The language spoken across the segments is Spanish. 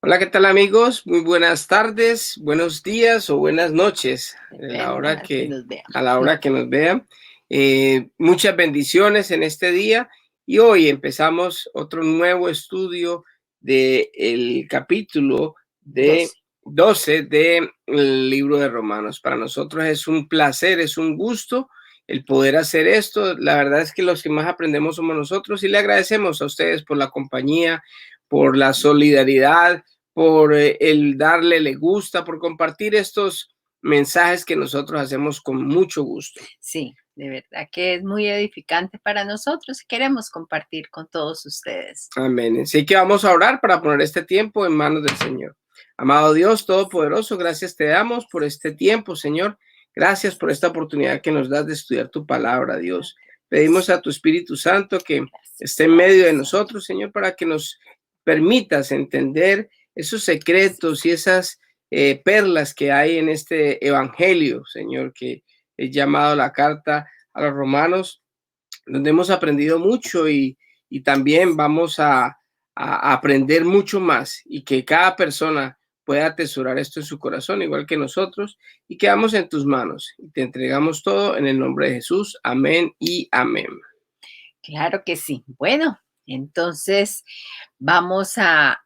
Hola, ¿qué tal amigos? Muy buenas tardes, buenos días o buenas noches Depende a que nos vean. a la hora que nos vean. Muchas bendiciones en este día y hoy empezamos otro nuevo estudio del capítulo de 12. 12 del libro de Romanos. Para nosotros es un placer, es un gusto el poder hacer esto. La verdad es que los que más aprendemos somos nosotros y le agradecemos a ustedes por la compañía, por la solidaridad, por el darle le gusta, por compartir estos mensajes que nosotros hacemos con mucho gusto. Sí, de verdad que es muy edificante para nosotros y queremos compartir con todos ustedes. Amén. Así que vamos a orar para poner este tiempo en manos del Señor. Amado Dios Todopoderoso, gracias te damos por este tiempo, Señor. Gracias por esta oportunidad que nos das de estudiar tu palabra, Dios. Pedimos a tu Espíritu Santo que Gracias, esté en Padre medio de Santo. nosotros, Señor, para que nos permitas entender esos secretos y esas perlas que hay en este evangelio, Señor, que es llamado la carta a los romanos, donde hemos aprendido mucho y también vamos a aprender mucho más y que cada persona pueda atesorar esto en su corazón, igual que nosotros, y quedamos en tus manos. Y te entregamos todo en el nombre de Jesús. Amén y amén. Claro que sí. Bueno, entonces vamos a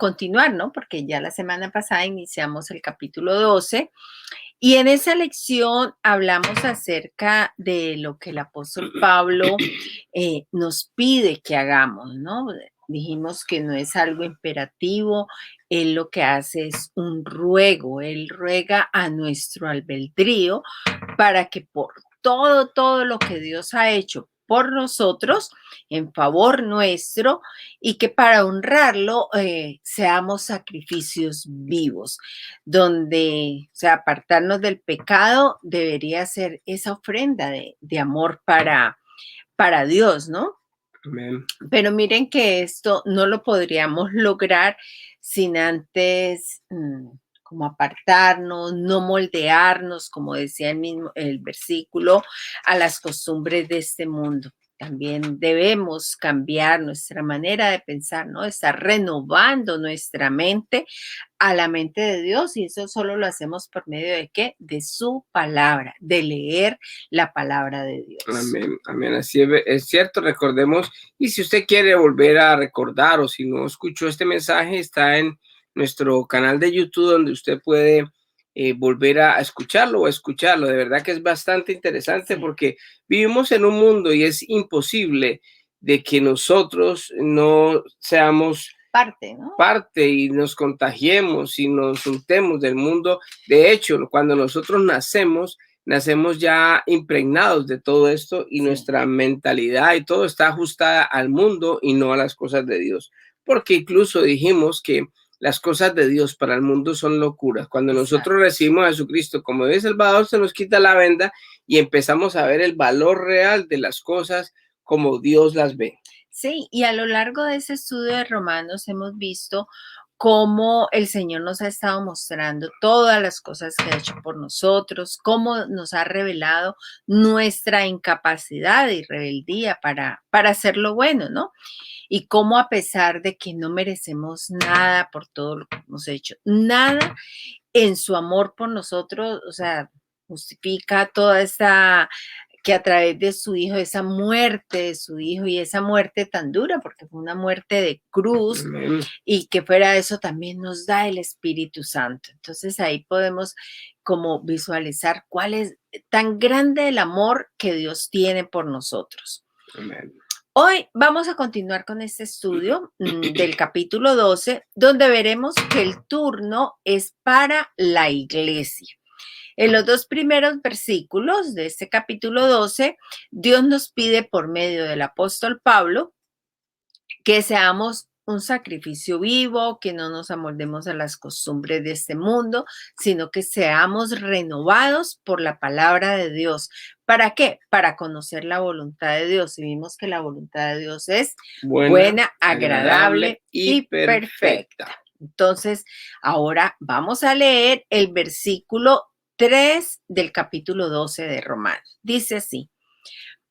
continuar, ¿no? Porque ya la semana pasada iniciamos el capítulo 12 y en esa lección hablamos acerca de lo que el apóstol Pablo nos pide que hagamos, ¿no? Dijimos que no es algo imperativo, él lo que hace es un ruego, él ruega a nuestro albedrío para que por todo lo que Dios ha hecho por nosotros, en favor nuestro, y que para honrarlo seamos sacrificios vivos, donde, o sea, apartarnos del pecado debería ser esa ofrenda de amor para Dios, ¿no? Amén. Pero miren que esto no lo podríamos lograr sin antes como apartarnos, no moldearnos, como decía el mismo el versículo, a las costumbres de este mundo. También debemos cambiar nuestra manera de pensar, ¿no? Estar renovando nuestra mente a la mente de Dios y eso solo lo hacemos por medio de qué? De su palabra, de leer la palabra de Dios. Amén, amén. Así es cierto, recordemos, y si usted quiere volver a recordar o si no escuchó este mensaje, está en nuestro canal de YouTube donde usted puede volver a escucharlo o escucharlo. De verdad que es bastante interesante Sí, porque vivimos en un mundo y es imposible de que nosotros no seamos parte, ¿no? parte y nos contagiemos y nos untemos del mundo. De hecho, cuando nosotros nacemos, nacemos ya impregnados de todo esto y Sí, nuestra mentalidad y todo está ajustada al mundo y no a las cosas de Dios. Porque incluso dijimos que las cosas de Dios para el mundo son locuras. Cuando nosotros exacto. recibimos a Jesucristo como Dios Salvador, se nos quita la venda y empezamos a ver el valor real de las cosas como Dios las ve. Sí, y a lo largo de ese estudio de Romanos hemos visto cómo el Señor nos ha estado mostrando todas las cosas que ha hecho por nosotros, cómo nos ha revelado nuestra incapacidad y rebeldía para hacer lo bueno, ¿no? Y cómo a pesar de que no merecemos nada por todo lo que hemos hecho, nada en su amor por nosotros, o sea, justifica toda esta que a través de su hijo, esa muerte de su hijo y esa muerte tan dura, porque fue una muerte de cruz, Amén. y que fuera eso también nos da el Espíritu Santo. Entonces ahí podemos como visualizar cuál es tan grande el amor que Dios tiene por nosotros. Amén. Hoy vamos a continuar con este estudio del capítulo 12, donde veremos que el turno es para la iglesia. En los dos primeros versículos de este capítulo 12, Dios nos pide por medio del apóstol Pablo que seamos un sacrificio vivo, que no nos amoldemos a las costumbres de este mundo, sino que seamos renovados por la palabra de Dios. ¿Para qué? Para conocer la voluntad de Dios. Y vimos que la voluntad de Dios es Buena, buena, agradable agradable y y perfecta. perfecta. Entonces, ahora vamos a leer el versículo 3 del capítulo 12 de Romanos. Dice así: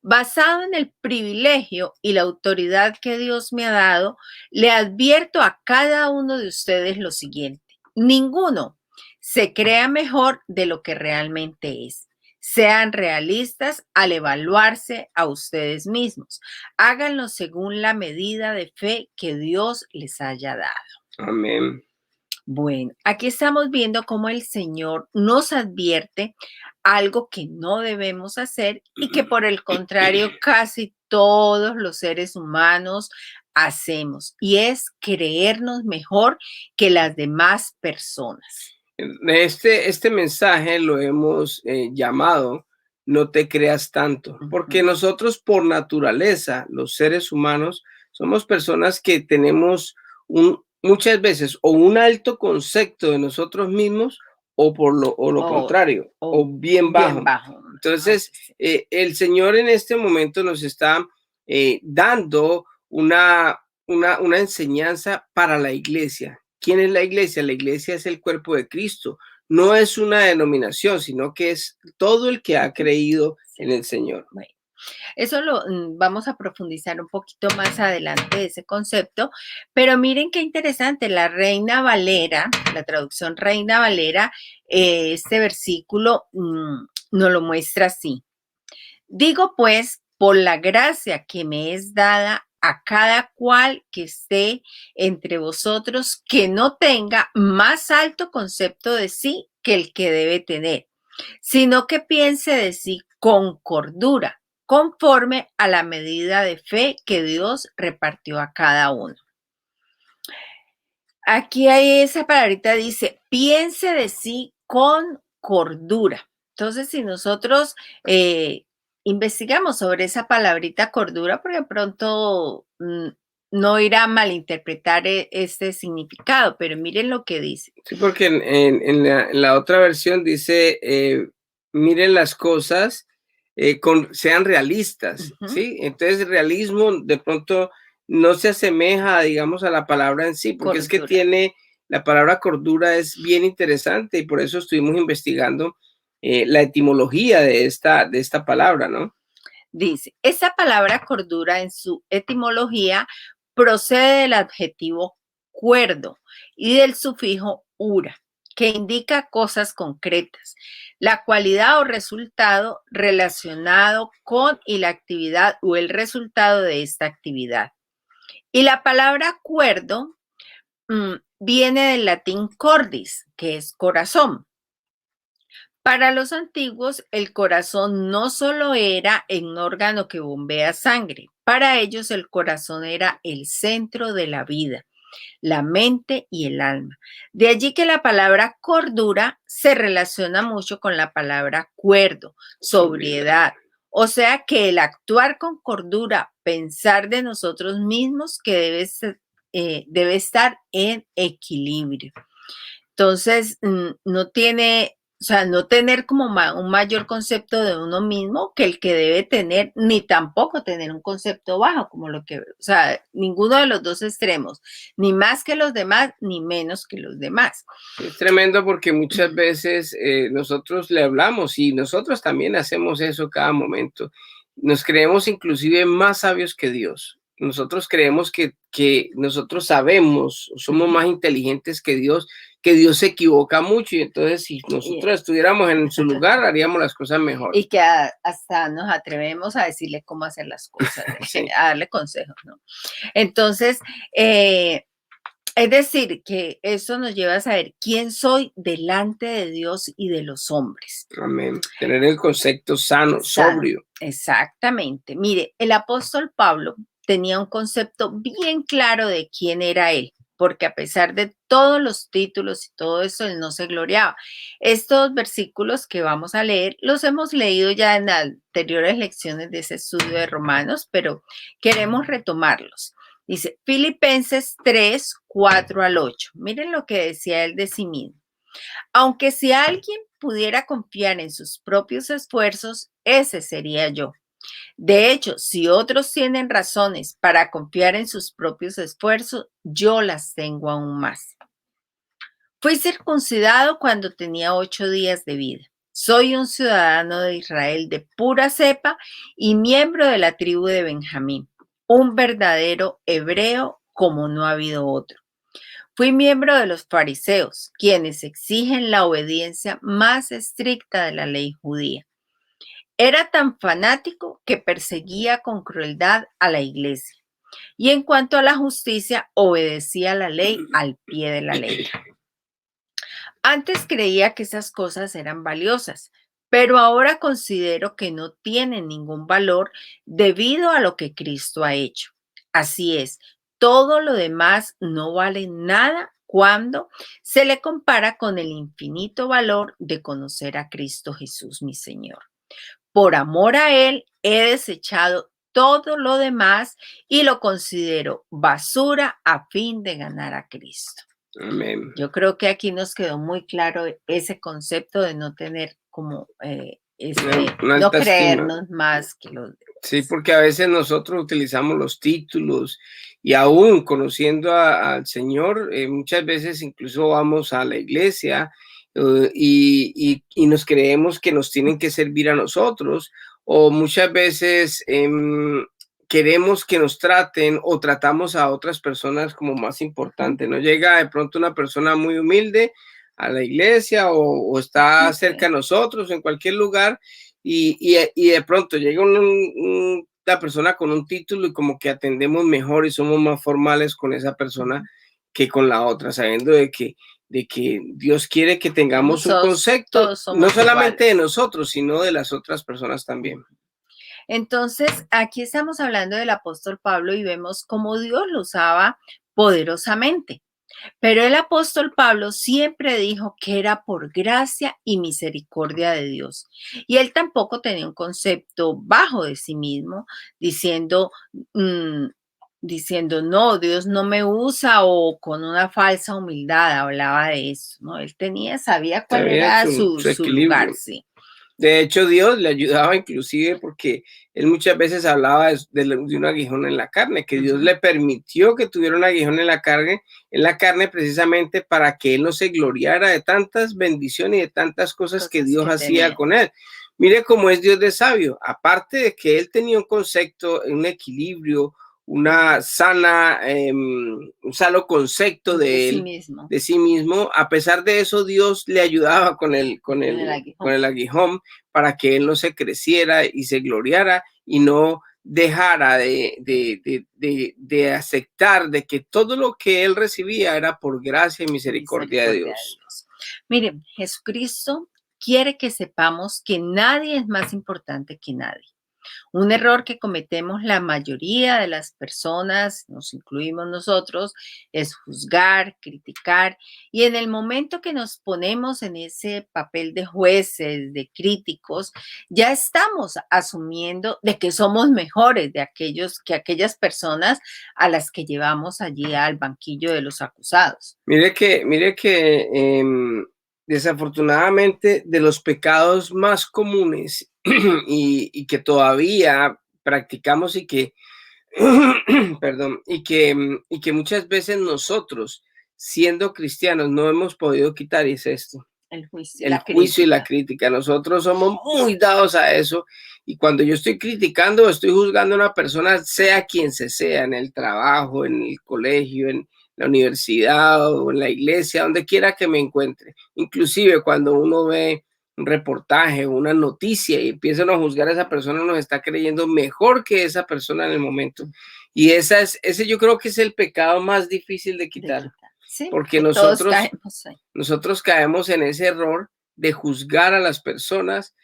Basado en el privilegio y la autoridad que Dios me ha dado, le advierto a cada uno de ustedes lo siguiente. Ninguno se crea mejor de lo que realmente es. Sean realistas al evaluarse a ustedes mismos. Háganlo según la medida de fe que Dios les haya dado. Amén. Bueno, aquí estamos viendo cómo el Señor nos advierte algo que no debemos hacer y que por el contrario casi todos los seres humanos hacemos, y es creernos mejor que las demás personas. Este mensaje lo hemos llamado "No te creas tanto", porque Ujú. nosotros por naturaleza, los seres humanos, somos personas que tenemos muchas veces o un alto concepto de nosotros mismos o lo O, contrario, o o bien bien bajo. bajo. Ay, Entonces, sí. el Señor en este momento nos está dando una enseñanza para la iglesia. ¿Quién es la iglesia? La iglesia es el cuerpo de Cristo. No es una denominación, sino que es todo el que ha Ujú. creído en Sí. el Señor. Bueno, eso lo vamos a profundizar un poquito más adelante de ese concepto, pero miren qué interesante, la Reina Valera, la traducción Reina Valera, este versículo nos lo muestra así. Digo pues, por la gracia que me es dada a cada cual que esté entre vosotros, que no tenga más alto concepto de sí que el que debe tener, sino que piense de sí con cordura, conforme a la medida de fe que Dios repartió a cada uno. Aquí hay esa palabrita, dice, piense de sí con cordura. Entonces, si nosotros investigamos sobre esa palabrita cordura, porque pronto no irá a malinterpretar este significado, pero miren lo que dice. Sí, porque en la otra versión dice, miren las cosas, sean realistas, Ujú. ¿sí? Entonces, realismo de pronto no se asemeja, digamos, a la palabra en sí, porque es que Cordura. la palabra cordura es bien interesante y por eso estuvimos investigando la etimología de esta palabra, ¿no? Dice, esa palabra cordura en su etimología procede del adjetivo cuerdo y del sufijo ura, que indica cosas concretas, la cualidad o resultado relacionado con y la actividad o el resultado de esta actividad. Y la palabra cuerdo viene del latín cordis, que es corazón. Para los antiguos, el corazón no solo era un órgano que bombea sangre, para ellos el corazón era el centro de la vida, la mente y el alma. De allí que la palabra cordura se relaciona mucho con la palabra cuerdo, Sobriedad. sobriedad. O sea que el actuar con cordura, pensar de nosotros mismos que debe estar en equilibrio. Entonces, no tiene, o sea, no tener como un mayor concepto de uno mismo que el que debe tener, ni tampoco tener un concepto bajo, como lo que, o sea, ninguno de los dos extremos, ni más que los demás, ni menos que los demás. Es tremendo porque muchas veces nosotros le hablamos y nosotros también hacemos eso cada momento. Nos creemos inclusive más sabios que Dios. Nosotros creemos que nosotros sabemos, somos más inteligentes que Dios se equivoca mucho y entonces si Y, nosotros estuviéramos en su lugar haríamos las cosas mejor. y que hasta nos atrevemos a decirle cómo hacer las cosas, Sí, a darle consejos, ¿no? Entonces, es decir, que eso nos lleva a saber quién soy delante de Dios y de los hombres. amén. Tener el concepto sano, Sano, sobrio. exactamente. Mire, el apóstol Pablo tenía un concepto bien claro de quién era él, porque a pesar de todos los títulos y todo eso, él no se gloriaba. Estos versículos que vamos a leer los hemos leído ya en anteriores lecciones de ese estudio de Romanos, pero queremos retomarlos. Dice Filipenses 3, 4 al 8. Miren lo que decía él de sí mismo. Aunque si alguien pudiera confiar en sus propios esfuerzos, ese sería yo. De hecho, si otros tienen razones para confiar en sus propios esfuerzos, yo las tengo aún más. Fui circuncidado cuando tenía 8 días de vida Soy un ciudadano de Israel de pura cepa y miembro de la tribu de Benjamín, un verdadero hebreo como no ha habido otro. Fui miembro de los fariseos, quienes exigen la obediencia más estricta de la ley judía. Era tan fanático que perseguía con crueldad a la iglesia. Y en cuanto a la justicia, obedecía la ley al pie de la letra. Antes creía que esas cosas eran valiosas, pero ahora considero que no tienen ningún valor debido a lo que Cristo ha hecho. Así es, todo lo demás no vale nada cuando se le compara con el infinito valor de conocer a Cristo Jesús, mi Señor. Por amor a Él, he desechado todo lo demás y lo considero basura a fin de ganar a Cristo. Amén. Yo creo que aquí nos quedó muy claro ese concepto de no tener como Una no alta estima. creernos más que los demás. Sí, porque a veces nosotros utilizamos los títulos y aún conociendo al Señor, muchas veces incluso vamos a la iglesia y nos creemos que nos tienen que servir a nosotros, o muchas veces queremos que nos traten o tratamos a otras personas como más importante. No llega de pronto una persona muy humilde a la iglesia o está cerca de nosotros en cualquier lugar y de pronto llega una persona con un título y como que atendemos mejor y somos más formales con esa persona que con la otra, sabiendo de que Dios quiere que tengamos un concepto Todos somos no solamente iguales. de nosotros, sino de las otras personas también. Entonces, aquí estamos hablando del apóstol Pablo y vemos cómo Dios lo usaba poderosamente. Pero el apóstol Pablo siempre dijo que era por gracia y misericordia de Dios. Y él tampoco tenía un concepto bajo de sí mismo, diciendo, no, Dios no me usa o con una falsa humildad hablaba de eso, ¿no? Él sabía cuál Sabía era su su lugar, equilibrio. sí. De hecho, Dios le ayudaba inclusive porque él muchas veces hablaba de un aguijón en la carne, que Dios le permitió que tuviera un aguijón en la carne precisamente para que él no se gloriara de tantas bendiciones y de tantas cosas que Dios hacía con él. Mire cómo es Dios de sabio. Aparte de que él tenía un concepto, un equilibrio, una sana, un sano concepto de él, de sí mismo. A pesar de eso, Dios le ayudaba con el aguijón para que él no se creciera y se gloriara y no dejara de aceptar de que todo lo que él recibía era por gracia y misericordia de Dios. Miren, Jesucristo quiere que sepamos que nadie es más importante que nadie. Un error que cometemos la mayoría de las personas, nos incluimos nosotros, es juzgar, criticar, y en el momento que nos ponemos en ese papel de jueces, de críticos, ya estamos asumiendo de que somos mejores de aquellas personas a las que llevamos allí al banquillo de los acusados. Mire que desafortunadamente de los pecados más comunes y que todavía practicamos y que perdón, y que muchas veces nosotros, siendo cristianos, no hemos podido quitar, y es esto, El juicio, el juicio y la crítica. Nosotros somos muy dados a eso, y cuando yo estoy criticando, estoy juzgando a una persona, sea quien se sea, en el trabajo, en el colegio, en la universidad o en la iglesia, donde quiera que me encuentre. Inclusive cuando uno ve un reportaje o una noticia y empiezan a juzgar a esa persona, nos está creyendo mejor que esa persona en el momento. Y ese yo creo que es el pecado más difícil de quitar. Sí, porque nosotros caemos en ese error de juzgar a las personas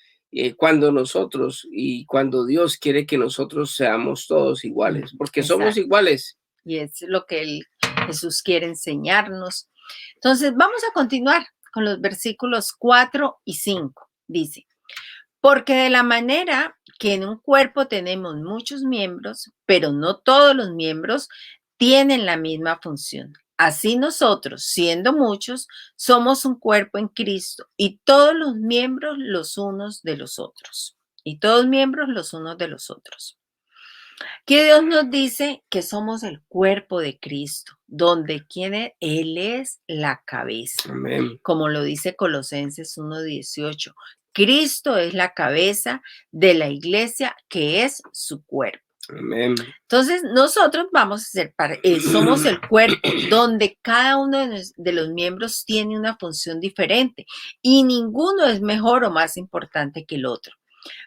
cuando Dios quiere que nosotros seamos todos iguales, porque somos iguales. Y es lo que Jesús quiere enseñarnos. Entonces, vamos a continuar con los versículos 4 y 5. Dice, porque de la manera que en un cuerpo tenemos muchos miembros, pero no todos los miembros tienen la misma función. Así nosotros, siendo muchos, somos un cuerpo en Cristo y todos los miembros los unos de los otros. Y todos miembros los unos de los otros. Que Dios nos dice que somos el cuerpo de Cristo, donde Él es la cabeza. Amén. Como lo dice Colosenses 1:18. Cristo es la cabeza de la iglesia, que es su cuerpo. Amén. Entonces, nosotros vamos a ser somos el cuerpo, donde cada uno de los miembros tiene una función diferente y ninguno es mejor o más importante que el otro.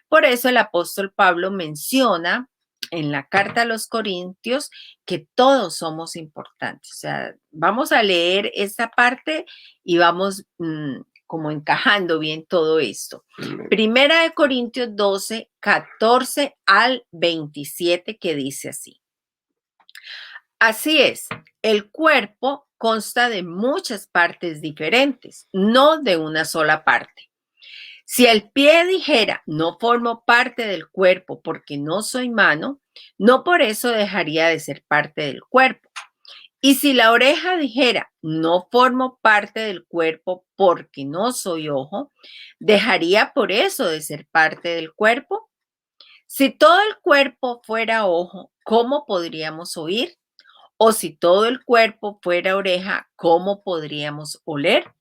Por eso el apóstol Pablo menciona en la carta a los Corintios que todos somos importantes. O sea, vamos a leer esta parte y vamos como encajando bien todo esto. Amén. Primera de Corintios 12, 14 al 27, que dice así. Así es, el cuerpo consta de muchas partes diferentes, no de una sola parte. Si el pie dijera, no formo parte del cuerpo porque no soy mano, no por eso dejaría de ser parte del cuerpo. Y si la oreja dijera, no formo parte del cuerpo porque no soy ojo, ¿dejaría por eso de ser parte del cuerpo? Si todo el cuerpo fuera ojo, ¿cómo podríamos oír? O si todo el cuerpo fuera oreja, ¿cómo podríamos oler?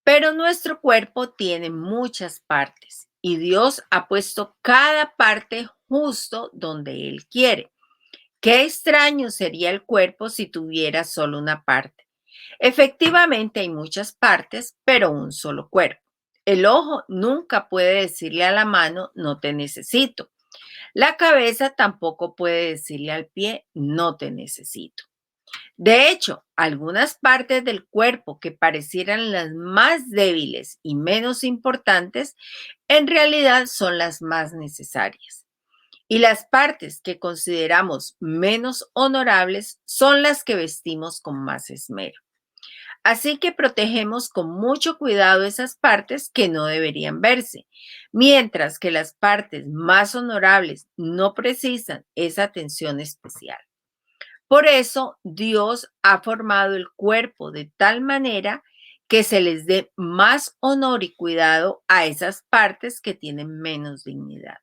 Pero nuestro cuerpo tiene muchas partes y Dios ha puesto cada parte justo donde Él quiere. Qué extraño sería el cuerpo si tuviera solo una parte. Efectivamente hay muchas partes, pero un solo cuerpo. El ojo nunca puede decirle a la mano, no te necesito. La cabeza tampoco puede decirle al pie, no te necesito. De hecho, algunas partes del cuerpo que parecieran las más débiles y menos importantes, en realidad son las más necesarias. Y las partes que consideramos menos honorables son las que vestimos con más esmero. Así que protegemos con mucho cuidado esas partes que no deberían verse, mientras que las partes más honorables no precisan esa atención especial. Por eso Dios ha formado el cuerpo de tal manera que se les dé más honor y cuidado a esas partes que tienen menos dignidad.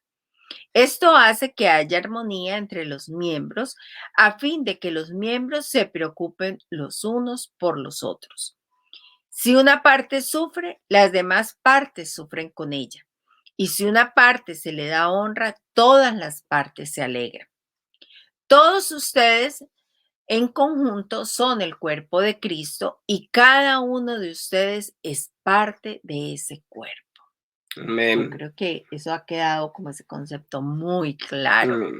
Esto hace que haya armonía entre los miembros a fin de que los miembros se preocupen los unos por los otros. Si una parte sufre, las demás partes sufren con ella. Y si una parte se le da honra, todas las partes se alegran. Todos ustedes en conjunto son el cuerpo de Cristo y cada uno de ustedes es parte de ese cuerpo. Amén. Yo creo que eso ha quedado como ese concepto muy claro.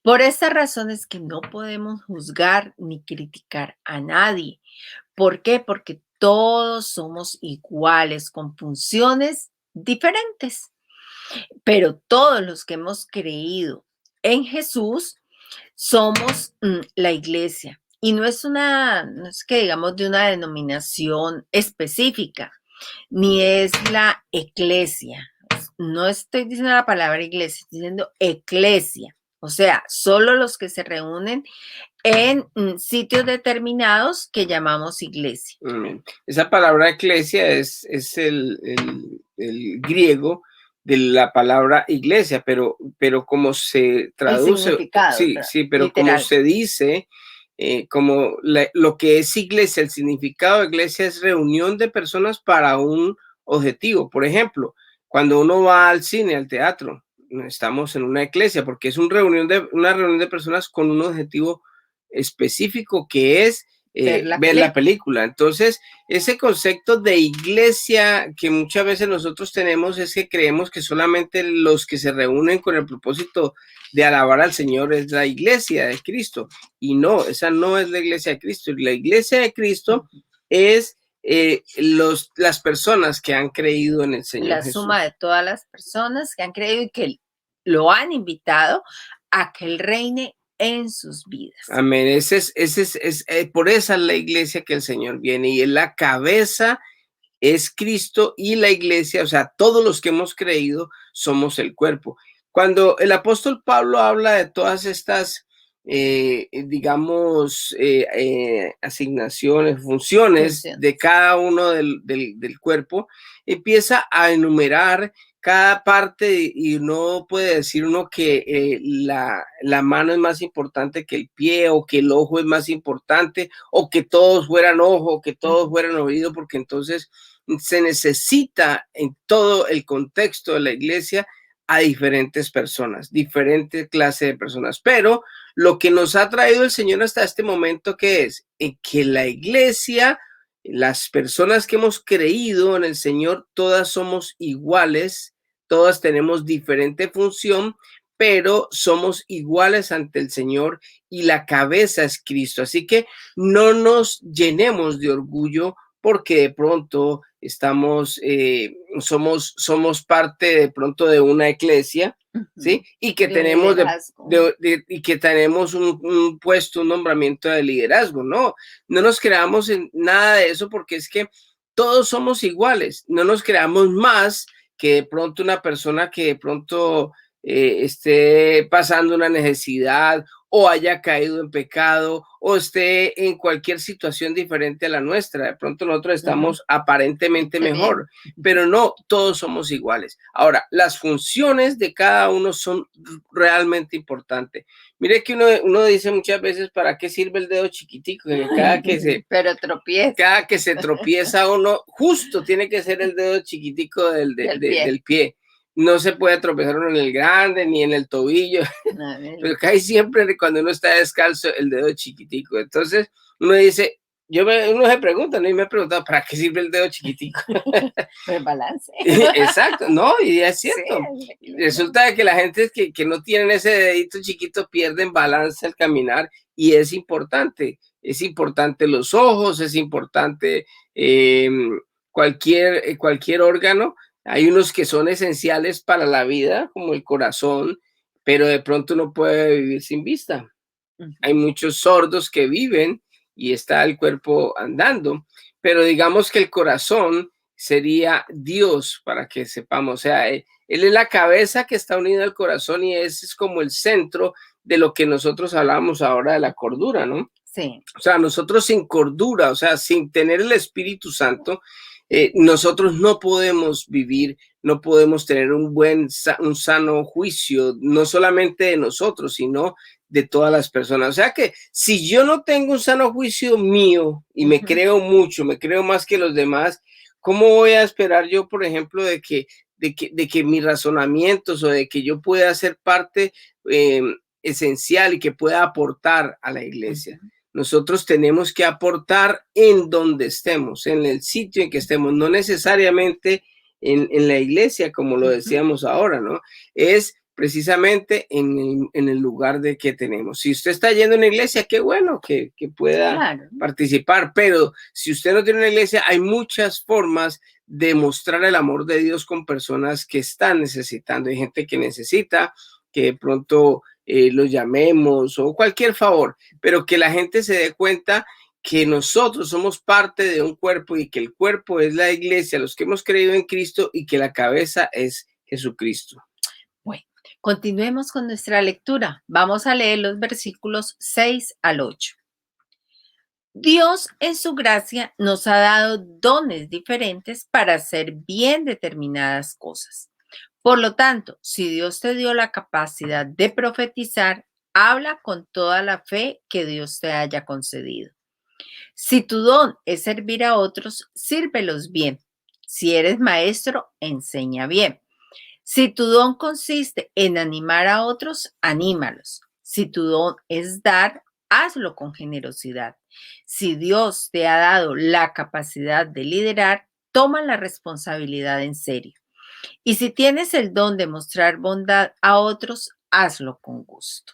Por estas razones que no podemos juzgar ni criticar a nadie. ¿Por qué? Porque todos somos iguales con funciones diferentes. Pero todos los que hemos creído en Jesús somos la iglesia. Y no es que digamos de una denominación específica, ni es la eclesia. No estoy diciendo la palabra iglesia, estoy diciendo eclesia. O sea, solo los que se reúnen en sitios determinados que llamamos iglesia. Esa palabra eclesia es el griego de la palabra iglesia, pero como se traduce, sí, pero literal. Como se dice, lo que es iglesia, el significado de iglesia es reunión de personas para un objetivo. Por ejemplo, cuando uno va al cine, al teatro, estamos en una iglesia porque es una reunión de personas con un objetivo específico que es ver la película. Entonces, ese concepto de iglesia que muchas veces nosotros tenemos es que creemos que solamente los que se reúnen con el propósito de alabar al Señor es la iglesia de Cristo. Y no, esa no es la iglesia de Cristo. La iglesia de Cristo es las personas que han creído en el Señor la Jesús. Suma de todas las personas que han creído y que lo han invitado a que Él reine en sus vidas. Amén. Por esa es la iglesia que el Señor viene y en la cabeza es Cristo y la iglesia, o sea, todos los que hemos creído somos el cuerpo. Cuando el apóstol Pablo habla de todas estas, asignaciones, funciones de cada uno del cuerpo, empieza a enumerar cada parte y no puede decir uno que la mano es más importante que el pie o que el ojo es más importante o que todos fueran ojo o que todos fueran oído, porque entonces se necesita en todo el contexto de la iglesia a diferentes personas, diferentes clases de personas. Pero lo que nos ha traído el Señor hasta este momento, ¿qué es? En que la iglesia, las personas que hemos creído en el Señor, todas somos iguales, todas tenemos diferente función, pero somos iguales ante el Señor y la cabeza es Cristo. Así que no nos llenemos de orgullo porque de pronto somos parte de pronto de una iglesia, ¿sí? Y que tenemos, y que tenemos un puesto, un nombramiento de liderazgo, ¿no? No nos creamos en nada de eso porque es que todos somos iguales, no nos creamos más que de pronto una persona que de pronto esté pasando una necesidad o haya caído en pecado o esté en cualquier situación diferente a la nuestra. De pronto nosotros estamos aparentemente mejor, pero no, todos somos iguales. Ahora, las funciones de cada uno son realmente importantes. Mire que uno dice muchas veces, ¿para qué sirve el dedo chiquitico? Pero tropieza. Cada que se tropieza uno, justo tiene que ser el dedo chiquitico del pie. No se puede tropezar uno en el grande ni en el tobillo, pero cae siempre cuando uno está descalzo el dedo chiquitico. Entonces uno dice, uno se pregunta, ¿no? Y me he preguntado, ¿para qué sirve el dedo chiquitico? Pues balance. Exacto, no, y es cierto. Sí, resulta que la gente que no tienen ese dedito chiquito pierden balance al caminar y es importante los ojos, es importante cualquier órgano. Hay unos que son esenciales para la vida, como el corazón, pero de pronto no puede vivir sin vista. Hay muchos sordos que viven y está el cuerpo andando, pero digamos que el corazón sería Dios, para que sepamos. O sea, él es la cabeza que está unida al corazón y ese es como el centro de lo que nosotros hablamos ahora de la cordura, ¿no? Sí. O sea, nosotros sin cordura, o sea, sin tener el Espíritu Santo, nosotros no podemos vivir, no podemos tener un sano juicio, no solamente de nosotros, sino de todas las personas. O sea que si yo no tengo un sano juicio mío y me creo mucho, me creo más que los demás, ¿cómo voy a esperar yo, por ejemplo, de que mis razonamientos o de que yo pueda ser parte esencial y que pueda aportar a la iglesia? Nosotros tenemos que aportar en donde estemos, en el sitio en que estemos, no necesariamente en la iglesia, como lo decíamos ahora, ¿no? Es precisamente en el lugar de que tenemos. Si usted está yendo a una iglesia, qué bueno que pueda participar, pero si usted no tiene una iglesia, hay muchas formas de mostrar el amor de Dios con personas que están necesitando. Hay gente que necesita que de pronto los llamemos o cualquier favor, pero que la gente se dé cuenta que nosotros somos parte de un cuerpo y que el cuerpo es la iglesia, los que hemos creído en Cristo y que la cabeza es Jesucristo. Bueno, continuemos con nuestra lectura. Vamos a leer los versículos 6 al 8. Dios en su gracia nos ha dado dones diferentes para hacer bien determinadas cosas. Por lo tanto, si Dios te dio la capacidad de profetizar, habla con toda la fe que Dios te haya concedido. Si tu don es servir a otros, sírvelos bien. Si eres maestro, enseña bien. Si tu don consiste en animar a otros, anímalos. Si tu don es dar, hazlo con generosidad. Si Dios te ha dado la capacidad de liderar, toma la responsabilidad en serio. Y si tienes el don de mostrar bondad a otros, hazlo con gusto.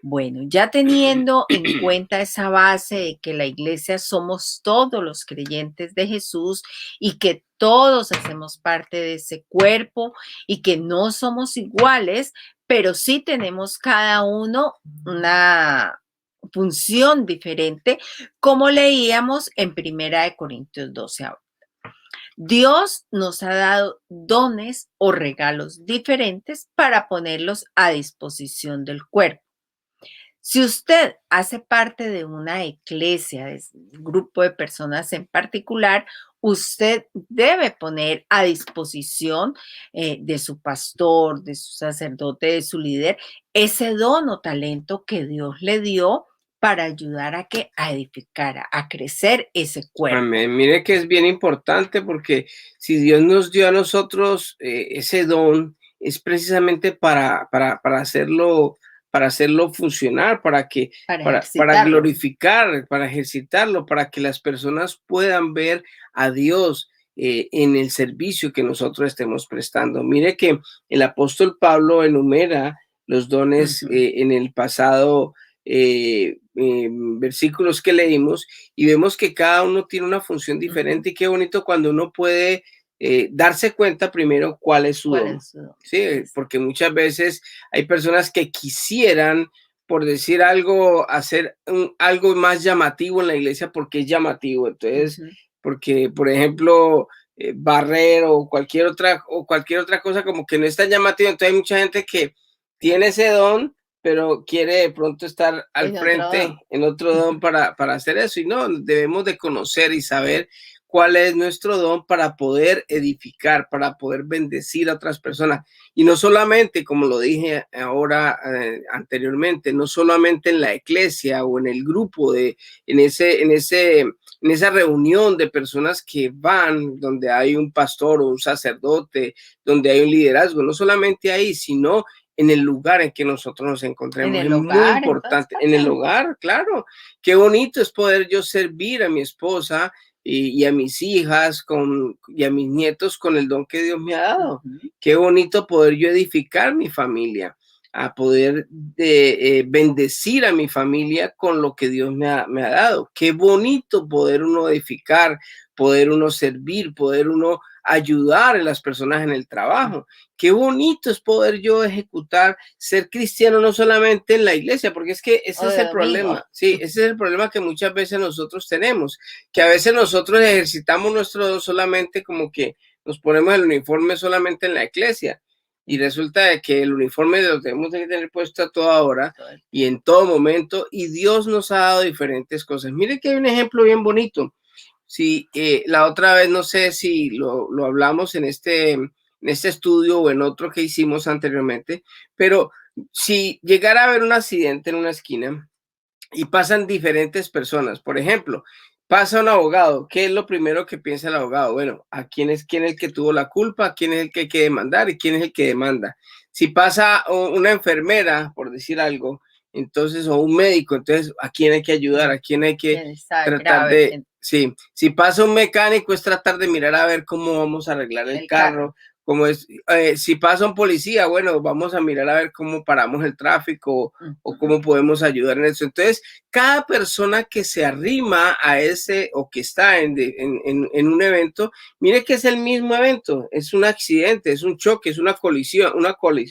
Bueno, ya teniendo en cuenta esa base de que la iglesia somos todos los creyentes de Jesús y que todos hacemos parte de ese cuerpo y que no somos iguales, pero sí tenemos cada uno una función diferente, como leíamos en 1 Corintios 12 ahora. Dios nos ha dado dones o regalos diferentes para ponerlos a disposición del cuerpo. Si usted hace parte de una iglesia, de un grupo de personas en particular, usted debe poner a disposición de su pastor, de su sacerdote, de su líder, ese don o talento que Dios le dio para ayudar a que a edificar, a crecer ese cuerpo. Amén. Mire que es bien importante porque si Dios nos dio a nosotros ese don, es precisamente para hacerlo funcionar, Para para ejercitarlo. glorificar, para ejercitarlo, para que las personas puedan ver a Dios en el servicio que nosotros estemos prestando. Mire que el apóstol Pablo enumera los dones Ujú. en el pasado versículos que leímos y vemos que cada uno tiene una función Ujú. diferente y qué bonito cuando uno puede darse cuenta primero cuál es su ¿Cuál don. es su don? Sí, porque muchas veces hay personas que quisieran, por decir algo, hacer algo más llamativo en la iglesia porque es llamativo. Entonces, Ujú. porque, por ejemplo, barrer o cualquier otra cosa como que no es tan llamativo. Entonces hay mucha gente que tiene ese don, pero quiere de pronto estar al En otro frente don. en otro don para hacer eso. Y no, debemos de conocer y saber cuál es nuestro don para poder edificar, para poder bendecir a otras personas. Y no solamente, como lo dije ahora anteriormente, no solamente en la iglesia o en el grupo, en esa reunión de personas que van, donde hay un pastor o un sacerdote, donde hay un liderazgo, no solamente ahí, sino en el lugar en que nosotros nos En encontremos. Es el muy hogar, en todas importante. En el partes. hogar, claro. Qué bonito es poder yo servir a mi esposa y a mis hijas y a mis nietos con el don que Dios me ha dado. Ujú. Qué bonito poder yo edificar mi familia, a poder bendecir a mi familia con lo que Dios me ha dado. Qué bonito poder uno edificar, poder uno servir, poder uno ayudar a las personas en el trabajo. Qué bonito es poder yo ejecutar, ser cristiano no solamente en la iglesia, porque es que O ese es de el domingo. problema, sí, ese es el problema que muchas veces nosotros tenemos, que a veces nosotros ejercitamos nuestro don solamente como que nos ponemos el uniforme solamente en la iglesia y resulta de que el uniforme lo tenemos que tener puesto a toda hora Todo el y tiempo. en todo momento y Dios nos ha dado diferentes cosas. Mire que hay un ejemplo bien bonito. Sí, la otra vez no sé si lo hablamos en este estudio o en otro que hicimos anteriormente, pero si llegara a haber un accidente en una esquina y pasan diferentes personas, por ejemplo, pasa un abogado, ¿qué es lo primero que piensa el abogado? Bueno, ¿a quién es el que tuvo la culpa? ¿Quién es el que hay que demandar? ¿Y quién es el que demanda? Si pasa una enfermera, por decir algo, entonces, o un médico, entonces, ¿a quién hay que ayudar? Mm. ¿A quién hay que ¿Quién está tratar grave? de, sí, si pasa un mecánico es tratar de mirar a ver cómo vamos a arreglar el El carro. carro, cómo es, si pasa un policía, bueno, vamos a mirar a ver cómo paramos el tráfico o Ujú. cómo podemos ayudar en eso. Entonces, cada persona que se arrima a ese o que está en un evento, mire que es el mismo evento, es un accidente, es un choque, es una colisión,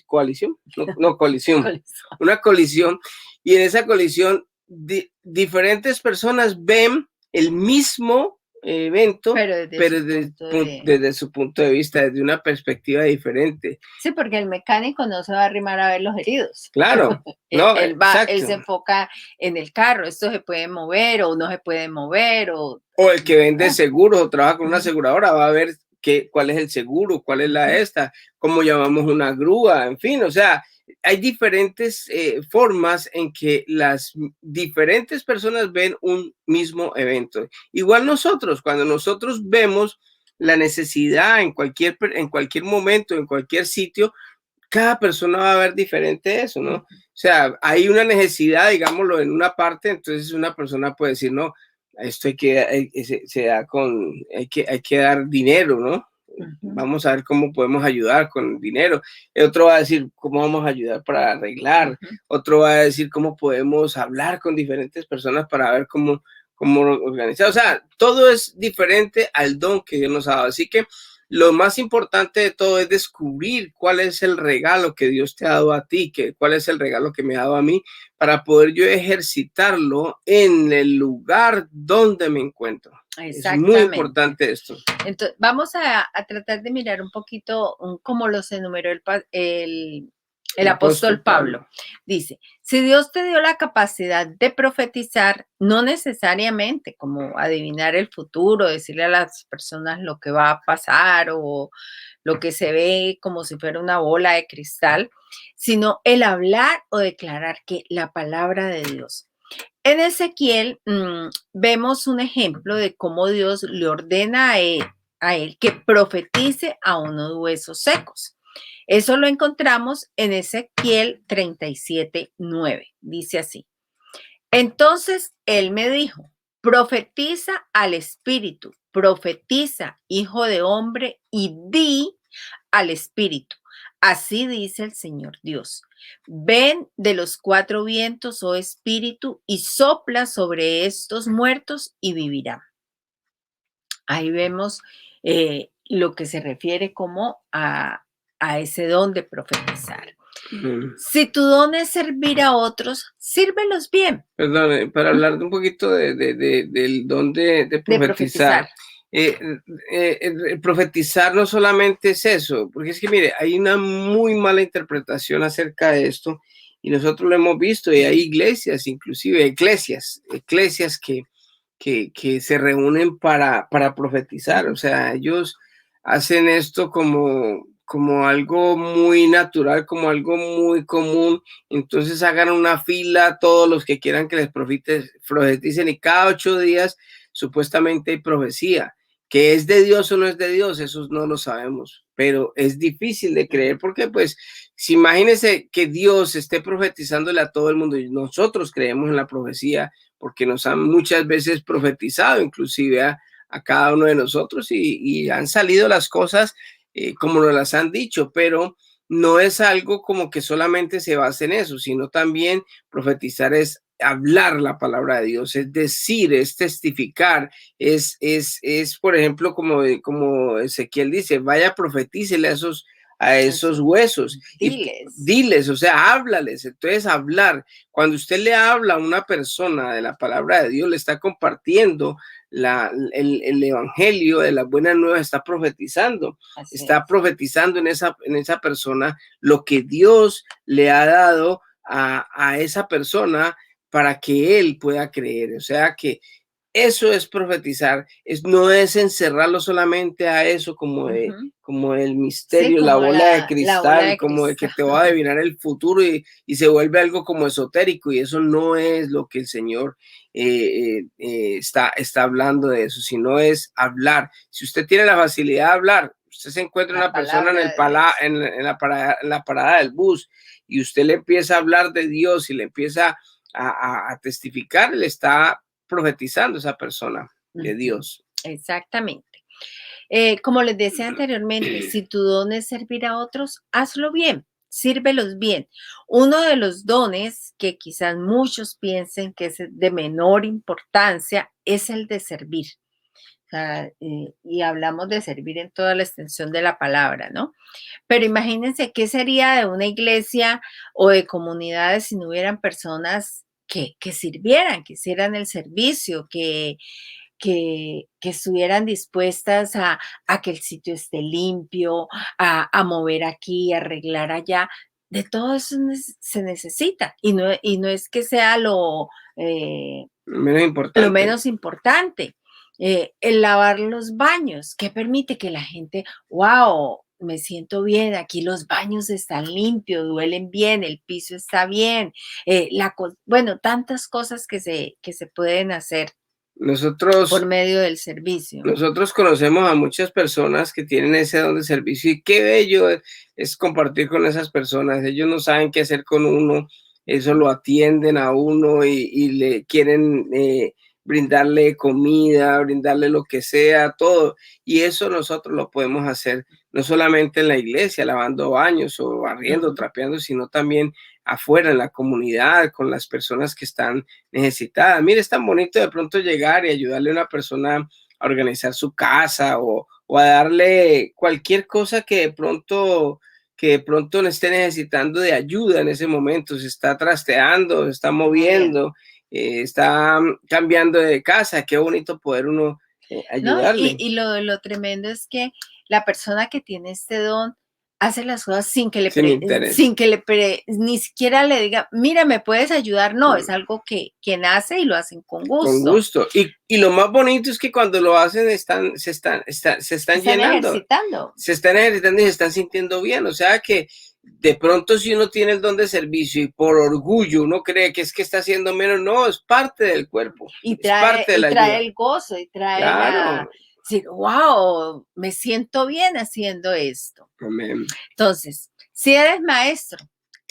coalición, no colisión, Colisión. una colisión, y en esa colisión diferentes personas ven el mismo evento, Pero desde pero su punto de... desde su punto de vista, desde una perspectiva diferente. Sí, porque el mecánico no se va a arrimar a ver los heridos. Claro, Él, no, él va, él exacto. se enfoca en el carro, esto se puede mover o no se puede mover o... O el que vende Ah, seguros o trabaja con una ujú, aseguradora va a ver cuál es el seguro, cuál es la ujú. esta, cómo llamamos una grúa, en fin, o sea, hay diferentes formas en que las diferentes personas ven un mismo evento. Igual nosotros, cuando nosotros vemos la necesidad en cualquier momento, en cualquier sitio, cada persona va a ver diferente eso, ¿no? O Ujú, sea, hay una necesidad, digámoslo, en una parte, entonces una persona puede decir, no, esto se da hay que dar dinero, ¿no? ujú, Vamos a ver cómo podemos ayudar con dinero. El otro va a decir cómo vamos a ayudar para arreglar. ujú. Otro va a decir cómo podemos hablar con diferentes personas para ver cómo organizar. O sea, todo es diferente al don que Dios nos ha dado. Así que lo más importante de todo es descubrir cuál es el regalo que Dios te ha dado a ti, cuál es el regalo que me ha dado a mí, para poder yo ejercitarlo en el lugar donde me encuentro. Es muy Exactamente. importante esto. Entonces, vamos a tratar de mirar un poquito cómo los enumeró el El apóstol apóstol Pablo. Pablo. Dice, si Dios te dio la capacidad de profetizar, no necesariamente como adivinar el futuro, decirle a las personas lo que va a pasar o lo que se ve como si fuera una bola de cristal, sino el hablar o declarar que la palabra de Dios. En Ezequiel vemos un ejemplo de cómo Dios le ordena a él que profetice a unos huesos secos. Eso lo encontramos en Ezequiel 37:9. Dice así: entonces él me dijo, profetiza al espíritu, profetiza, hijo de hombre, y di al espíritu. Así dice el Señor Dios. Ven de los cuatro vientos, oh espíritu, y sopla sobre estos muertos y vivirán. Ahí vemos lo que se refiere como a ese don de profetizar. Si tu don es servir a otros, sírvelos bien. Perdón, para hablar de un poquito del don de profetizar. Profetizar no solamente es eso, porque es que mire, hay una muy mala interpretación acerca de esto y nosotros lo hemos visto y hay iglesias, inclusive eclesias que se reúnen para profetizar, o sea, ellos hacen esto como algo muy natural, como algo muy común. Entonces hagan una fila todos los que quieran que les profeticen y cada 8 días supuestamente hay profecía. ¿Que es de Dios o no es de Dios? Eso no lo sabemos, pero es difícil de creer porque pues si imagínense que Dios esté profetizándole a todo el mundo y nosotros creemos en la profecía porque nos han muchas veces profetizado inclusive a cada uno de nosotros y han salido las cosas como nos las han dicho, pero no es algo como que solamente se basa en eso, sino también profetizar es hablar la palabra de Dios, es decir, es testificar, es por ejemplo, como Ezequiel dice, vaya, profetícele a esos huesos. Diles, o sea, háblales. Entonces, hablar. Cuando usted le habla a una persona de la palabra de Dios, le está compartiendo el evangelio de las buenas nuevas, está profetizando. Está profetizando en esa persona lo que Dios le ha dado a esa persona para que él pueda creer. O sea que eso es profetizar, no es encerrarlo solamente a eso como el misterio, sí, la bola de cristal, como de que te va a adivinar el futuro y se vuelve algo como esotérico, y eso no es lo que el Señor está hablando de eso, sino es hablar. Si usted tiene la facilidad de hablar, usted se encuentra una persona en la parada del bus y usted le empieza a hablar de Dios y le empieza a testificar, le está profetizando esa persona de Dios. Exactamente. Como les decía anteriormente, si tu don es servir a otros, hazlo bien, sírvelos bien. Uno de los dones que quizás muchos piensen que es de menor importancia es el de servir. O sea, y hablamos de servir en toda la extensión de la palabra, ¿no? Pero imagínense qué sería de una iglesia o de comunidades si no hubieran personas que sirvieran, que hicieran el servicio, que estuvieran dispuestas a que el sitio esté limpio, a mover aquí, a arreglar allá. De todo eso se necesita y no es que sea lo menos importante. El lavar los baños, que permite que la gente, wow, me siento bien, aquí los baños están limpios, huelen bien, el piso está bien, bueno, tantas cosas que se pueden hacer por medio del servicio. Nosotros conocemos a muchas personas que tienen ese don de servicio y qué bello es compartir con esas personas. Ellos no saben qué hacer con uno, eso lo atienden a uno y le quieren brindarle comida, brindarle lo que sea, todo. Y eso nosotros lo podemos hacer no solamente en la iglesia, lavando baños o barriendo, trapeando, sino también afuera en la comunidad, con las personas que están necesitadas. Mire, es tan bonito de pronto llegar y ayudarle a una persona a organizar su casa o a darle cualquier cosa que de pronto le esté necesitando de ayuda en ese momento. Se está trasteando, se está moviendo, está cambiando de casa. Qué bonito poder uno ayudarle. ¿No? Y lo tremendo es que la persona que tiene este don hace las cosas sin que ni siquiera le diga, mira, ¿me puedes ayudar? No, es algo que nace y lo hacen con gusto. Con gusto. Y lo más bonito es que cuando lo hacen se están llenando. Ejercitando. Se están ejercitando y se están sintiendo bien. O sea que de pronto si uno tiene el don de servicio y por orgullo uno cree que es que está haciendo menos, no, es parte del cuerpo, es parte de la trae ayuda. el gozo y trae Claro, decir, wow, me siento bien haciendo esto. amén. Entonces, si eres maestro,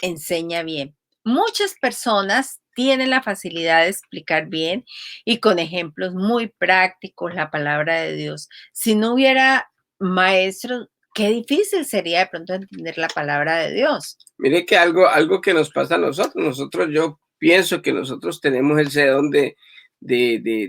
enseña bien. Muchas personas tienen la facilidad de explicar bien y con ejemplos muy prácticos la palabra de Dios. Si no hubiera maestros, qué difícil sería de pronto entender la palabra de Dios. Mire que algo que nos pasa a nosotros, yo pienso que nosotros tenemos ese don de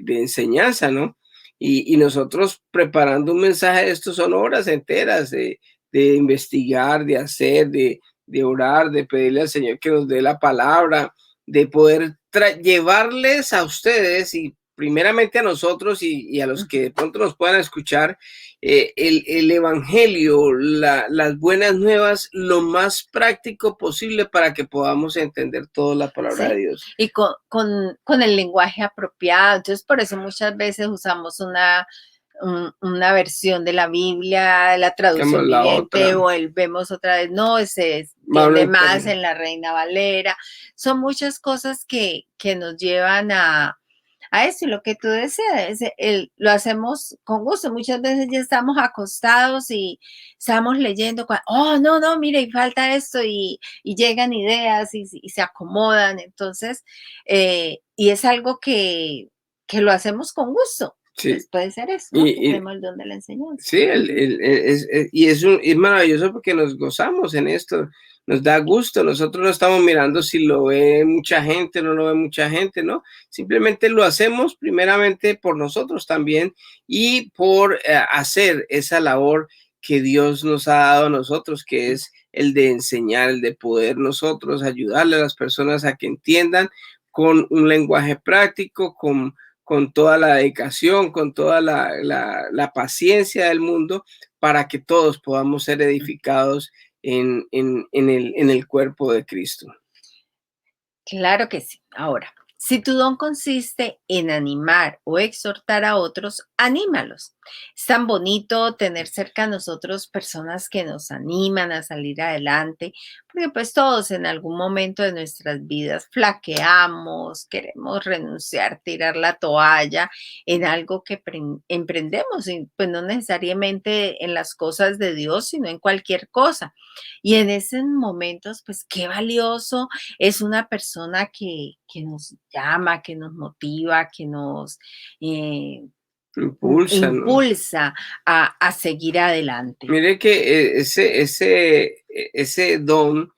enseñanza, ¿no? Y nosotros preparando un mensaje de estos son horas enteras de investigar, de hacer, de orar, de pedirle al Señor que nos dé la palabra, de poder llevarles a ustedes y primeramente a nosotros y a los que de pronto nos puedan escuchar, el evangelio, las buenas nuevas, lo más práctico posible para que podamos entender toda la palabra de ¿Sí? Dios. Y con el lenguaje apropiado. Entonces, por eso muchas veces usamos una versión de la Biblia, la Buscamos traducción la viviente, otra, volvemos otra vez, no, se Pablo entiende más interno. en la Reina Valera. Son muchas cosas que nos llevan a eso, y lo que tú decías, lo hacemos con gusto. Muchas veces ya estamos acostados y estamos leyendo, oh, no, no, mira, y falta esto, y llegan ideas y se acomodan. Entonces, y es algo que lo hacemos con gusto. Sí, Pues puede ser eso, ¿no? Que y, tenemos el don de la enseñanza. sí, y es maravilloso porque nos gozamos en esto, nos da gusto, nosotros no estamos mirando si lo ve mucha gente, no lo ve mucha gente, ¿no? Simplemente lo hacemos primeramente por nosotros también y por hacer esa labor que Dios nos ha dado a nosotros, que es el de enseñar, el de poder nosotros ayudarle a las personas a que entiendan con un lenguaje práctico, con toda la dedicación, con toda la paciencia del mundo, para que todos podamos ser edificados en el cuerpo de Cristo. Claro que sí. Ahora, si tu don consiste en animar o exhortar a otros, anímalos. Es tan bonito tener cerca a nosotros personas que nos animan a salir adelante, porque pues todos en algún momento de nuestras vidas flaqueamos, queremos renunciar, tirar la toalla en algo que emprendemos, y pues no necesariamente en las cosas de Dios, sino en cualquier cosa. Y en esos momentos, pues qué valioso es una persona que nos llama, que nos motiva, que nos Impulsa, ¿no? impulsa a seguir adelante. Mire que ese don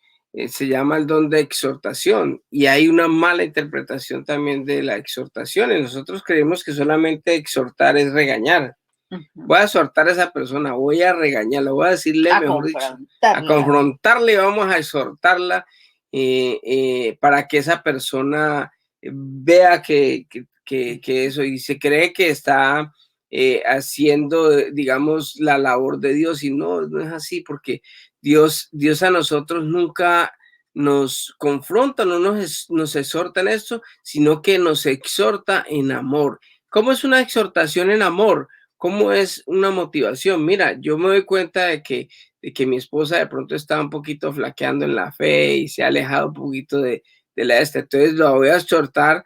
se llama el don de exhortación y hay una mala interpretación también de la exhortación. Y nosotros creemos que solamente exhortar es regañar. Ujú. Voy a exhortar a esa persona, voy a regañarla, voy a decirle, A mejor dicho, a confrontarla. confrontarle, vamos a exhortarla para que esa persona vea que eso y se cree que está haciendo, digamos, la labor de Dios y no, no es así porque Dios a nosotros nunca nos confronta, no nos exhorta en esto, sino que nos exhorta en amor. ¿Cómo es una exhortación en amor? ¿Cómo es una motivación? Mira, yo me doy cuenta de que mi esposa de pronto está un poquito flaqueando en la fe y se ha alejado un poquito de la esta. Entonces lo voy a exhortar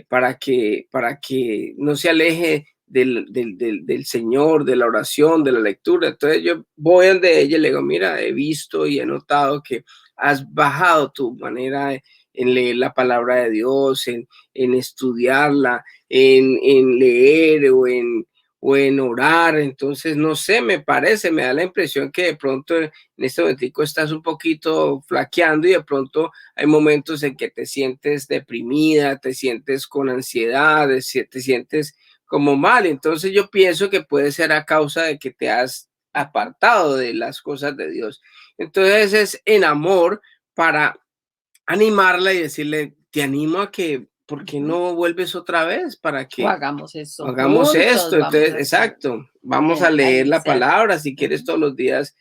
para que no se aleje del Señor, de la oración, de la lectura. Entonces yo voy donde ella y le digo, mira, he visto y he notado que has bajado tu manera en leer la palabra de Dios, en estudiarla, en leer o en orar. Entonces, no sé, me parece, me da la impresión que de pronto en este momento estás un poquito flaqueando y de pronto hay momentos en que te sientes deprimida, te sientes con ansiedad, te sientes como mal. Entonces yo pienso que puede ser a causa de que te has apartado de las cosas de Dios. Entonces es en amor para animarla y decirle, te animo a que ¿por qué no vuelves otra vez para O que hagamos eso hagamos esto? juntos, vamos Entonces, a hacer, exacto, vamos a a leer la iniciar. palabra, si quieres Ujú. todos los días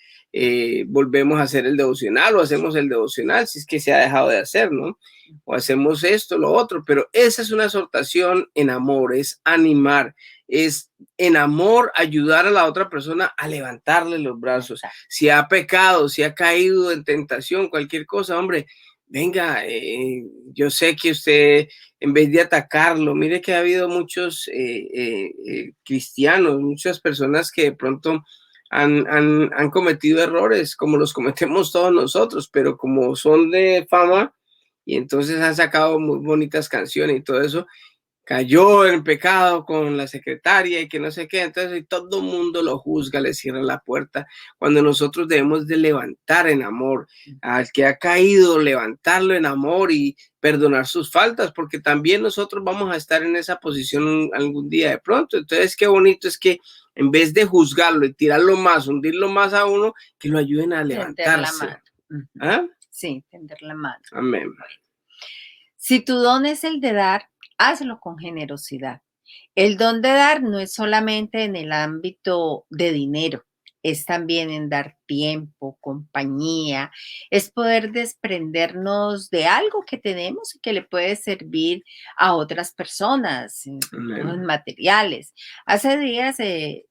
volvemos a hacer el devocional o hacemos el devocional, si es que se ha dejado de hacer, ¿no? O hacemos esto, lo otro, pero esa es una exhortación en amor, es animar, es en amor ayudar a la otra persona a levantarle los brazos. Exacto. Si ha pecado, si ha caído en tentación, cualquier cosa, hombre, venga, yo sé que usted, en vez de atacarlo, mire que ha habido muchos cristianos, muchas personas que de pronto han cometido errores, como los cometemos todos nosotros, pero como son de fama y entonces han sacado muy bonitas canciones y todo eso, cayó en pecado con la secretaria y que no sé qué, entonces todo el mundo lo juzga, le cierra la puerta, cuando nosotros debemos de levantar en amor al que ha caído, levantarlo en amor y perdonar sus faltas, porque también nosotros vamos a estar en esa posición algún día de pronto, entonces qué bonito es que en vez de juzgarlo y tirarlo más, hundirlo más a uno, que lo ayuden a Tender la levantarse. mano. Ujú. ¿Ah? Sí, tender la mano. Amén. Si tu don es el de dar, hazlo con generosidad. El don de dar no es solamente en el ámbito de dinero, es también en dar tiempo, compañía, es poder desprendernos de algo que tenemos y que le puede servir a otras personas, recursos Amén. materiales. Hace días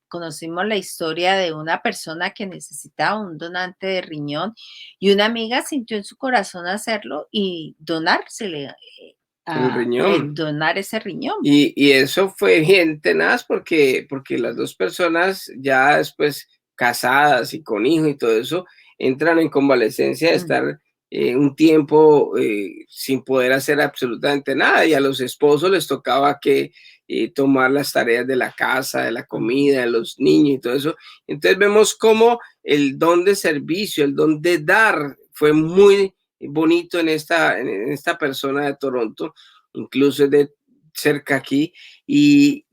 conocimos la historia de una persona que necesitaba un donante de riñón y una amiga sintió en su corazón hacerlo y donársele El a riñón. donar ese riñón. Y eso fue bien tenaz porque las dos personas ya después casadas y con hijos y todo eso, entran en convalescencia de Ujú. estar un tiempo sin poder hacer absolutamente nada y a los esposos les tocaba que tomar las tareas de la casa, de la Ujú. comida, de los niños y todo eso. Entonces vemos cómo el don de servicio, el don de dar fue muy bonito en esta persona de Toronto, incluso es de cerca aquí y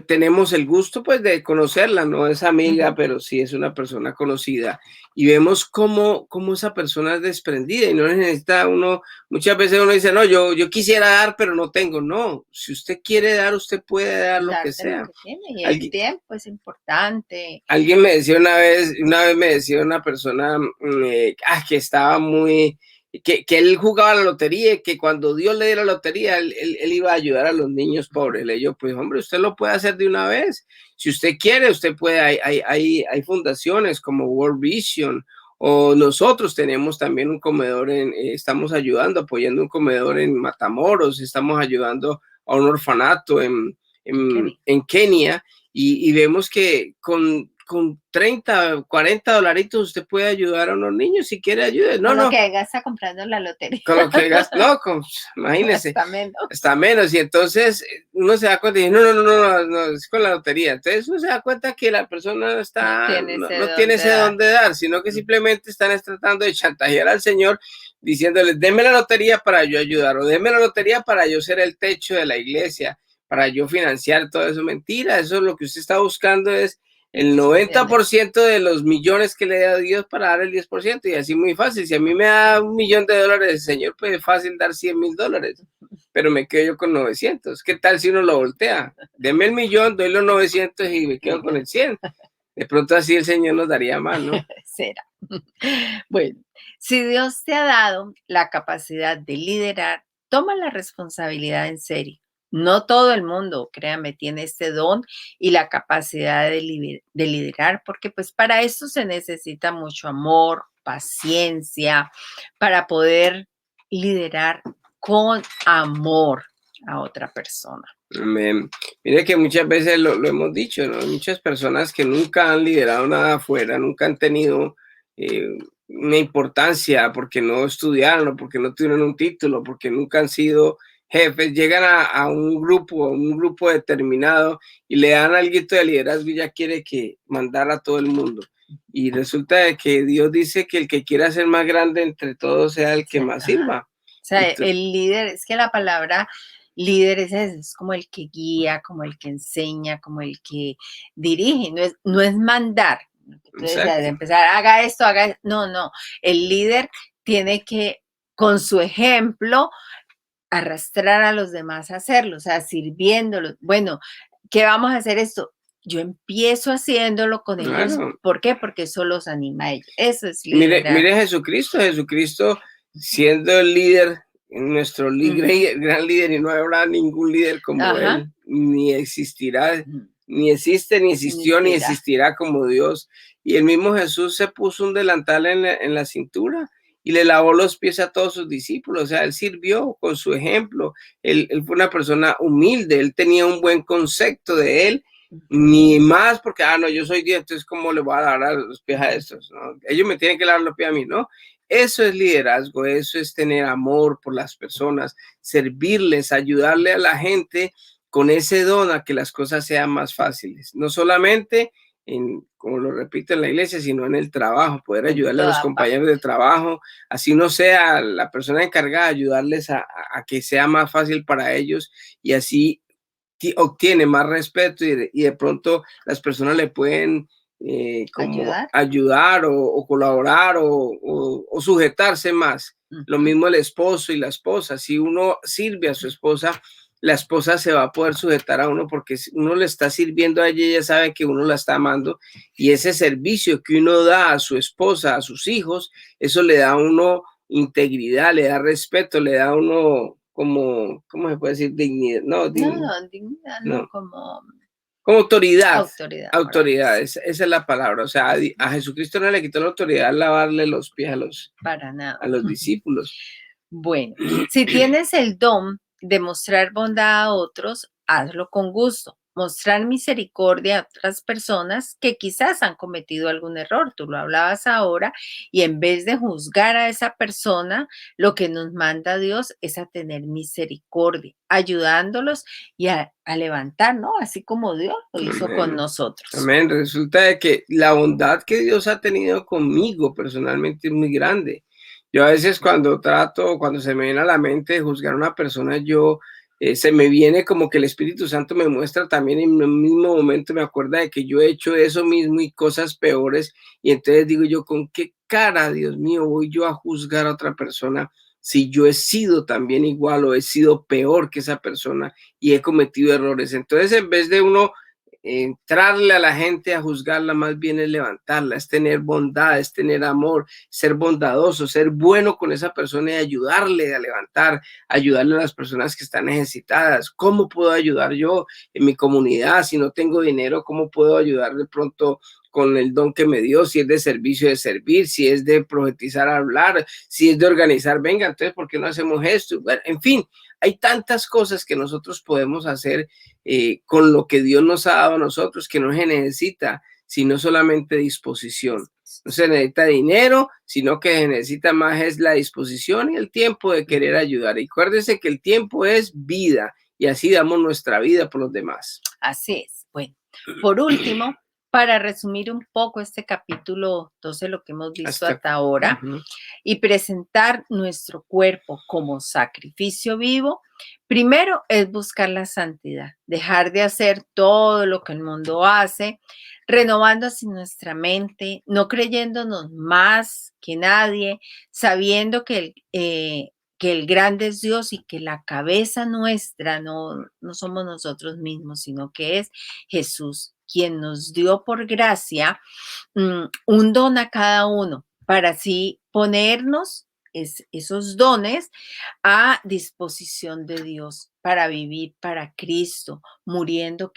tenemos el gusto pues de conocerla, no es amiga, Ujú. pero sí es una persona conocida y vemos cómo esa persona es desprendida y no necesita uno, muchas veces uno dice, no, yo quisiera dar, pero no tengo, no, si usted quiere dar, usted puede dar lo que Dar de lo sea. que tiene y el Alguien, tiempo es importante. alguien me decía una vez me decía una persona que estaba muy, que él jugaba la lotería y que cuando Dios le diera la lotería, él iba a ayudar a los niños pobres. Le digo, pues hombre, usted lo puede hacer de una vez. Si usted quiere, usted puede, hay fundaciones como World Vision o nosotros tenemos también un comedor estamos ayudando, apoyando un comedor en Matamoros, estamos ayudando a un orfanato Kenny. en Kenia y vemos que con 30, 40 dolaritos usted puede ayudar a unos niños si quiere ayude. No, Con lo no, que gasta comprando la lotería. con lo que gasta, no, imagínese, Hasta menos. está menos. Y entonces uno se da cuenta y dice, no, es con la lotería. Entonces uno se da cuenta que la persona No tiene ese no tiene don de ese don dar. de dar, sino que simplemente están tratando de chantajear al Señor diciéndole, deme la lotería para yo ayudar, o deme la lotería para yo ser el techo de la iglesia, para yo financiar todo eso. Mentira, eso es lo que usted está buscando es el Sí, tiene. 90% de los millones que le da Dios para dar el 10%, y así muy fácil. Si a mí me da $1.000.000, Señor, pues es fácil dar $100.000, pero me quedo yo con 900. ¿Qué tal si uno lo voltea? Deme el millón, doy los 900 y me quedo con el 100. De pronto así el Señor nos daría más, ¿no? Será. Bueno, si Dios te ha dado la capacidad de liderar, toma la responsabilidad en serio. No todo el mundo, créame, tiene este don y la capacidad de liderar, porque pues para eso se necesita mucho amor, paciencia, para poder liderar con amor a otra persona. Mire que muchas veces lo hemos dicho, ¿no? Hay muchas personas que nunca han liderado nada afuera, nunca han tenido eh, una importancia porque no estudiaron, o porque no tuvieron un título, porque nunca han sido jefes, llegan a un grupo determinado y le dan algo de liderazgo y ya quiere que mandar a todo el mundo. Y resulta de que Dios dice que el que quiera ser más grande entre todos sea el que más Ajá. sirva. O sea, el líder, es que la palabra líder es como el que guía, como el que enseña, como el que dirige, no es mandar. Lo que tú decías, de Exacto. empezar, haga esto, haga esto. No, no. El líder tiene que, con su ejemplo, arrastrar a los demás a hacerlo, o sea, sirviéndolos. Bueno, ¿qué vamos a hacer esto? Yo empiezo haciendo con ellos. Claro. ¿Por qué? Porque eso los anima a ellos. Eso es Mire, liderar. mire Jesucristo, Jesucristo siendo el líder, nuestro gran líder, y no habrá ningún líder como Ajá. él, ni existirá, Ujú. ni existe, ni Ni existió, ni será. existirá como Dios. Y el mismo Jesús se puso un delantal en la cintura y le lavó los pies a todos sus discípulos. O sea, él sirvió con su ejemplo. Él fue una persona humilde, él tenía un buen concepto de él, ni más porque, no, yo soy Dios, entonces ¿cómo le voy a lavar los pies a estos? ¿No? Ellos me tienen que lavar los pies a mí, ¿no? Eso es liderazgo, eso es tener amor por las personas, servirles, ayudarle a la gente con ese don a que las cosas sean más fáciles. No solamente como lo repito, en la iglesia, sino en el trabajo, poder En ayudarle a los toda compañeros parte. de trabajo, así no sea la persona encargada, ayudarles a que sea más fácil para ellos y así obtiene más respeto y de pronto las personas le pueden como Ayudar. ayudar o colaborar o sujetarse más. Lo Ujú. mismo el esposo y la esposa. Si uno sirve a su esposa, la esposa se va a poder sujetar a uno porque si uno le está sirviendo a ella, ella sabe que uno la está amando y ese servicio que uno da a su esposa, a sus hijos, eso le da a uno integridad, le da respeto, le da a uno como, ¿cómo se puede decir? Dignidad, no, No, dignidad, no, no, como como autoridad, autoridad moral, autoridad, sí, esa es la palabra. O sea, a Jesucristo no le quitó la autoridad lavarle los pies para nada. a los discípulos. Bueno, si tienes el don de mostrar bondad a otros, hazlo con gusto. Mostrar misericordia a otras personas que quizás han cometido algún error. Tú lo hablabas ahora y en vez de juzgar a esa persona, lo que nos manda Dios es a tener misericordia, ayudándolos y a levantar, ¿no? Así como Dios lo hizo con Amén. nosotros. Amén. Resulta de que la bondad que Dios ha tenido conmigo personalmente es muy grande. Yo a veces cuando se me viene a la mente juzgar a una persona, se me viene como que el Espíritu Santo me muestra también en el mismo momento, me acuerda de que yo he hecho eso mismo y cosas peores. Y entonces digo yo, ¿con qué cara, Dios mío, voy yo a juzgar a otra persona si yo he sido también igual o he sido peor que esa persona y he cometido errores? Entonces, en vez de uno entrarle a la gente a juzgarla, más bien es levantarla, es tener bondad, es tener amor, ser bondadoso, ser bueno con esa persona y ayudarle a levantar, ayudarle a las personas que están necesitadas. ¿Cómo puedo ayudar yo en mi comunidad? Si no tengo dinero, ¿cómo puedo ayudar de pronto con el don que me dio? Si es de servicio, de servir, si es de profetizar, hablar, si es de organizar, venga, entonces, ¿por qué no hacemos esto? Bueno, en fin, hay tantas cosas que nosotros podemos hacer con lo que Dios nos ha dado a nosotros, que no se necesita, sino solamente disposición. No se necesita dinero, sino que se necesita más es la disposición y el tiempo de querer ayudar. Y acuérdense que el tiempo es vida y así damos nuestra vida por los demás. Así es. Bueno, por último, para resumir un poco este capítulo 12, lo que hemos visto Hasta. hasta ahora, Uh-huh. y presentar nuestro cuerpo como sacrificio vivo, primero es buscar la santidad, dejar de hacer todo lo que el mundo hace, renovando así nuestra mente, no creyéndonos más que nadie, sabiendo que el grande es Dios y que la cabeza nuestra no somos nosotros mismos, sino que es Jesús, quien nos dio por gracia un don a cada uno para así ponernos esos dones a disposición de Dios para vivir para Cristo, muriendo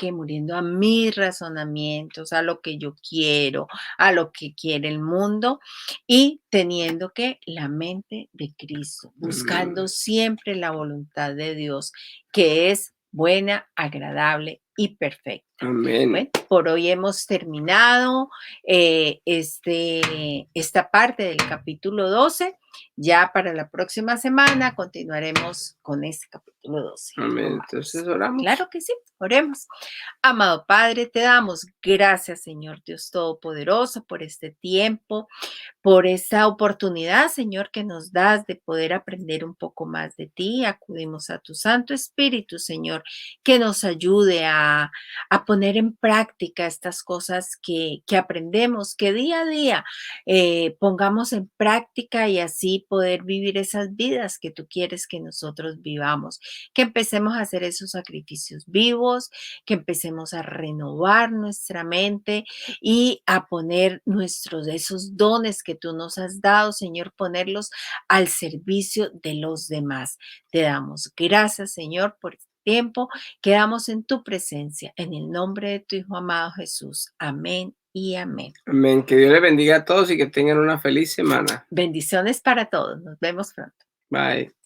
a mis razonamientos, a lo que yo quiero, a lo que quiere el mundo y teniendo que la mente de Cristo, buscando siempre la voluntad de Dios, que es buena, agradable y perfecta. Amén. Bueno, por hoy hemos terminado esta parte del capítulo 12. Ya para la próxima semana continuaremos con este capítulo 12. Amén. Entonces oramos. Claro que sí, oremos. Amado Padre, te damos gracias, Señor Dios Todopoderoso, por este tiempo, por esta oportunidad, Señor, que nos das de poder aprender un poco más de ti. Acudimos a tu Santo Espíritu, Señor, que nos ayude a poner en práctica estas cosas que aprendemos, que día a día pongamos en práctica y así así poder vivir esas vidas que tú quieres que nosotros vivamos, que empecemos a hacer esos sacrificios vivos, que empecemos a renovar nuestra mente y a poner esos dones que tú nos has dado, Señor, ponerlos al servicio de los demás. Te damos gracias, Señor, por este tiempo. Quedamos en tu presencia, en el nombre de tu Hijo amado Jesús. Amén y amén. Amén. Que Dios les bendiga a todos y que tengan una feliz semana. Bendiciones para todos. Nos vemos pronto. Bye.